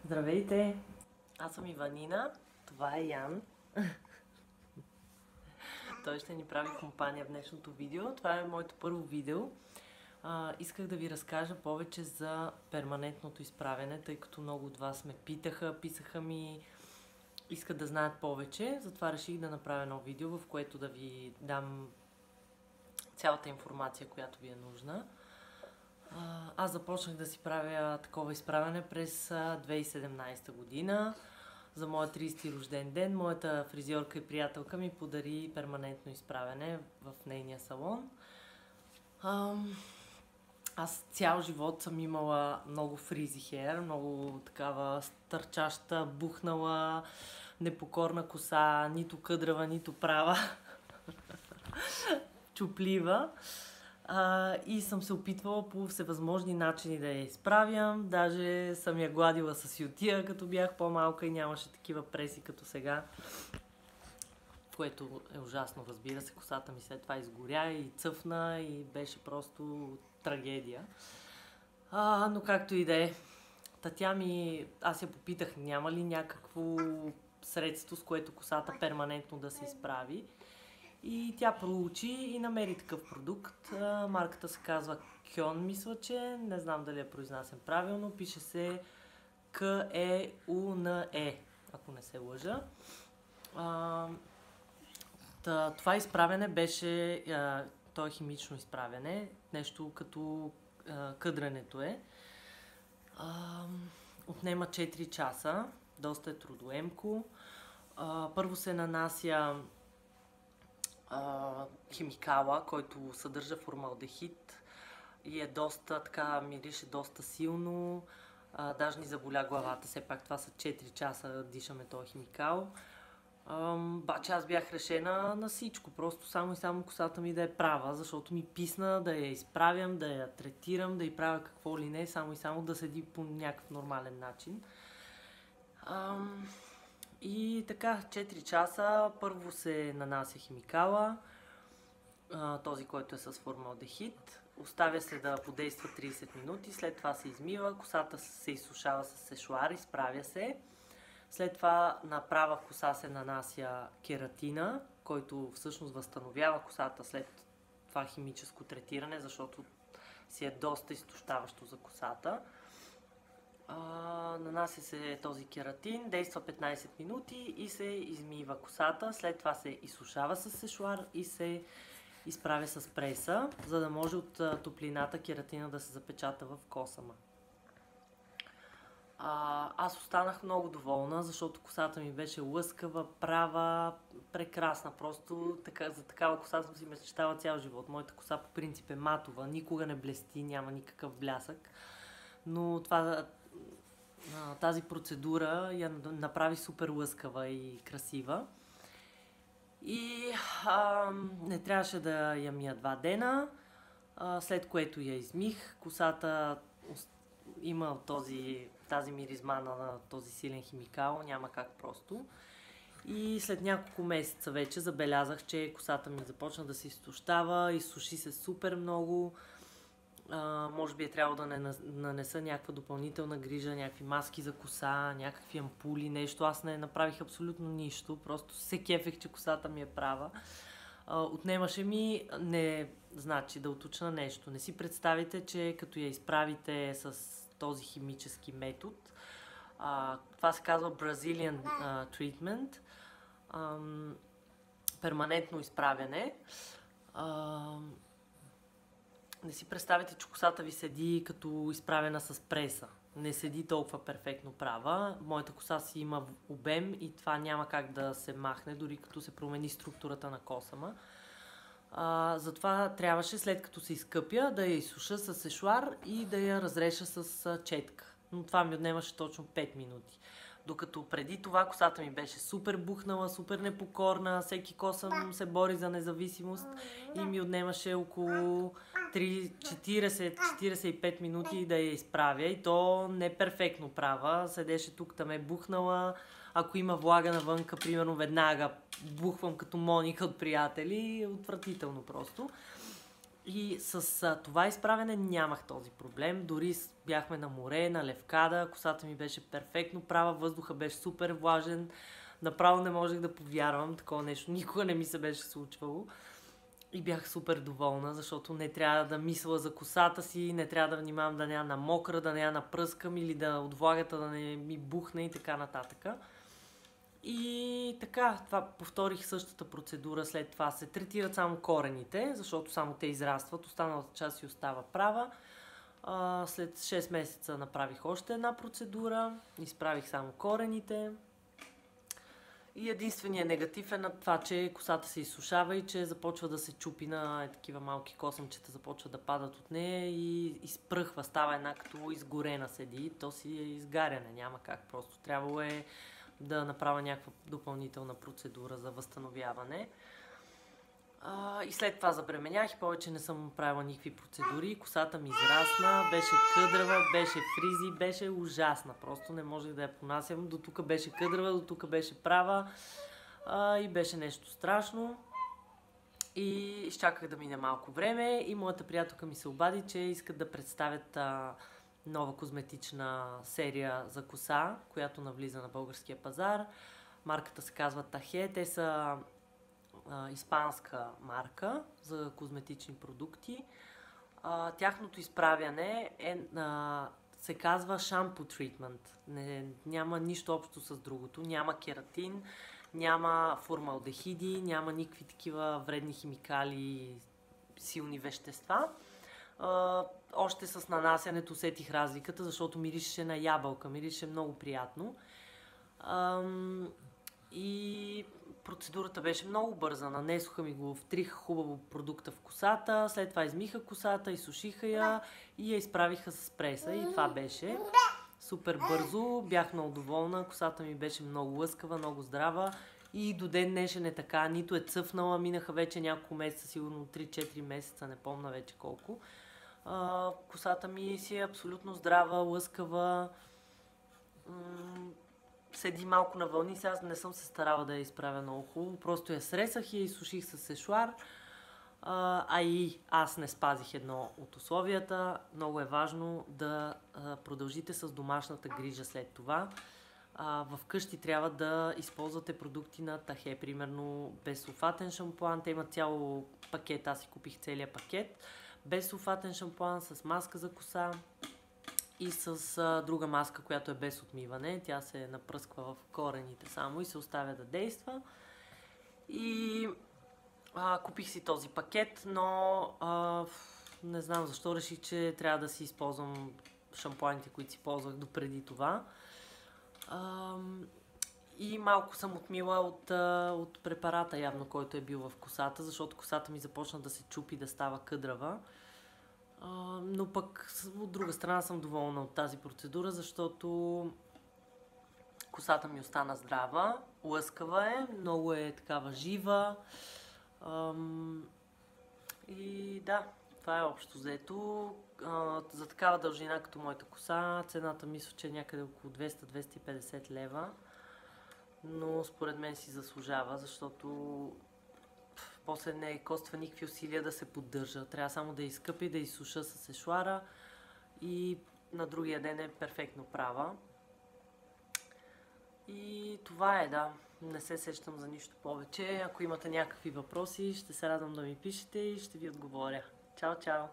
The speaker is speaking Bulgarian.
Здравейте! Аз съм Иванина, това е Ян. Той ще ни прави компания в днешното видео. Това е моето първо видео. Исках да ви разкажа повече за перманентното изправяне, тъй като много от вас ме питаха, писаха ми, искат да знаят повече. Затова реших да направя едно видео, в което да ви дам цялата информация, която ви е нужна. Аз започнах да си правя такова изправяне през 2017 година. За моя 30-ти рожден ден моята фризьорка и приятелка ми подари перманентно изправяне в нейния салон. Аз цял живот съм имала много фризи хер, много такава стърчаща, бухнала, непокорна коса, нито къдрава, нито права, чуплива. И съм се опитвала по всевъзможни начини да я изправям. Даже съм я гладила с ютия, като бях по-малка и нямаше такива преси като сега. Което е ужасно, разбира се. Косата ми след това изгоря и цъфна и беше просто трагедия. Но както и да е. Татя ми, аз я попитах, няма ли някакво средство, с което косата перманентно да се изправи. И тя проучи и намери такъв продукт. Марката се казва Кьон, мисля, че. Не знам дали я произнасям правилно. Пише се K-E-U-N-E, ако не се лъжа. Това изправяне беше, то е химично изправяне, нещо като къдрането е. Отнема 4 часа, доста е трудоемко. Първо се нанася химикала, който съдържа формалдехид и е доста, така мирише доста силно. Даже ни заболя главата, все пак това са 4 часа дишаме този химикал. Баче аз бях решена на всичко, просто само и само косата ми да е права, защото ми писна да я изправям, да я третирам, да й правя какво ли не, само и само да седи по някакъв нормален начин. И така, 4 часа, първо се нанася химикала, този, който е с формалдехид. Оставя се да подейства 30 минути, след това се измива, косата се изсушава с сешоар, изправя се. След това на права коса се нанася кератина, който всъщност възстановява косата след това химическо третиране, защото си е доста изтощаващо за косата. Нанася се този кератин, действа 15 минути и се измива косата. След това се изсушава с сешоар и се изправя с преса, за да може от топлината кератина да се запечата в косама. Аз останах много доволна, защото косата ми беше лъскава, права, прекрасна. Просто за такава коса съм си мечтала цял живот. Моята коса по принцип е матова, никога не блести, няма никакъв блясък. Но тази процедура я направи супер лъскава и красива. И не трябваше да я мия 2 дена, след което я измих. Косата има тази миризма на този силен химикал, няма как просто. И след няколко месеца вече забелязах, че косата ми започна да се изтощава, изсуши се супер много. Може би е трябвало да нанеса някаква допълнителна грижа, някакви маски за коса, някакви ампули, нещо. Аз не направих абсолютно нищо, просто се кефех, че косата ми е права. Отнемаше ми, значи да уточна нещо. Не си представите, че като я изправите с този химически метод, това се казва Brazilian Treatment, перманентно изправяне. Не си представите, че косата ви седи като изправена с преса. Не седи толкова перфектно права. Моята коса си има обем и това няма как да се махне, дори като се промени структурата на косама. Затова трябваше, след като се изкъпя, да я изсуша с сешоар и да я разреша с четка. Но това ми отнемаше точно 5 минути. Докато преди това косата ми беше супер бухнала, супер непокорна, всеки косъм се бори за независимост и ми отнемаше около 40-45 минути да я изправя. И то не перфектно права, седеше тук, там е бухнала. Ако има влага навънка, примерно веднага бухвам като Моника от приятели, отвратително просто. И с това изправяне нямах този проблем. Дори бяхме на море, на Левкада, косата ми беше перфектно права, въздуха беше супер влажен. Направо не можех да повярвам, такова нещо никога не ми се беше случвало. И бях супер доволна, защото не трябва да мисля за косата си, не трябва да внимавам да не я намокра, да не я напръскам или да от влагата да не ми бухне и така нататък. И така, това повторих същата процедура, след това се третират само корените, защото само те израстват, останалата част си остава права. След 6 месеца направих още една процедура, изправих само корените. И единственият негатив е на това, че косата се изсушава и че започва да се чупи на такива малки косъмчета, започва да падат от нея и изпръхва, става една като изгорена седи. То си е изгаряне, няма как, просто трябвало е да направя някаква допълнителна процедура за възстановяване. И след това забременях и повече не съм правила никакви процедури. Косата ми израсна, беше къдрава, беше фризи, беше ужасна. Просто не можех да я понасям. До тук беше къдрава, до тук беше права и беше нещо страшно. И изчаках да мине малко време и моята приятелка ми се обади, че искат да представят нова козметична серия за коса, която навлиза на българския пазар. Марката се казва Тахе. Те са испанска марка за козметични продукти. Тяхното изправяне се казва шампу тритмент. Няма нищо общо с другото. Няма кератин, няма формалдехиди, няма никакви такива вредни химикали, силни вещества. Още с нанасянето усетих разликата, защото миришеше на ябълка, миришеше много приятно. И процедурата беше много бърза. Нанесоха ми го, втриха хубаво продукта в косата, след това измиха косата, изсушиха я и я изправиха с преса. И това беше супер бързо, бях много доволна, косата ми беше много лъскава, много здрава и до ден днешен е така, нито е цъфнала, минаха вече няколко месеца, сигурно 3-4 месеца, не помня вече колко. Косата ми си е абсолютно здрава, лъскава, седи малко на вълни. Сега не съм се старала да я изправя много хубаво, просто я сресах и я изсуших с сешуар. И аз не спазих едно от условията. Много е важно да продължите с домашната грижа след това. В къщи трябва да използвате продукти на Тахе, примерно безсулфатен шампуан. Те имат цял пакет, аз си купих целия пакет. Безсулфатен шампуан с маска за коса и с друга маска, която е без отмиване. Тя се напръсква в корените само и се оставя да действа. И купих си този пакет, но не знам защо реших, че трябва да си използвам шампуаните, които си ползвах допреди това. И малко съм отмила от препарата явно, който е бил в косата, защото косата ми започна да се чупи, да става къдрава. Но пък от друга страна съм доволна от тази процедура, защото косата ми остана здрава, лъскава е, много е такава жива. И да, това е общо взето. За такава дължина като моята коса, цената мисля, че е някъде около 200-250 лева. Но според мен си заслужава, защото после не коства никакви усилия да се поддържа. Трябва само да изкъпя и да изсуша с сешуара и на другия ден е перфектно права. И това е, да. Не се сещам за нищо повече. Ако имате някакви въпроси, ще се радвам да ми пишете и ще ви отговоря. Чао, чао!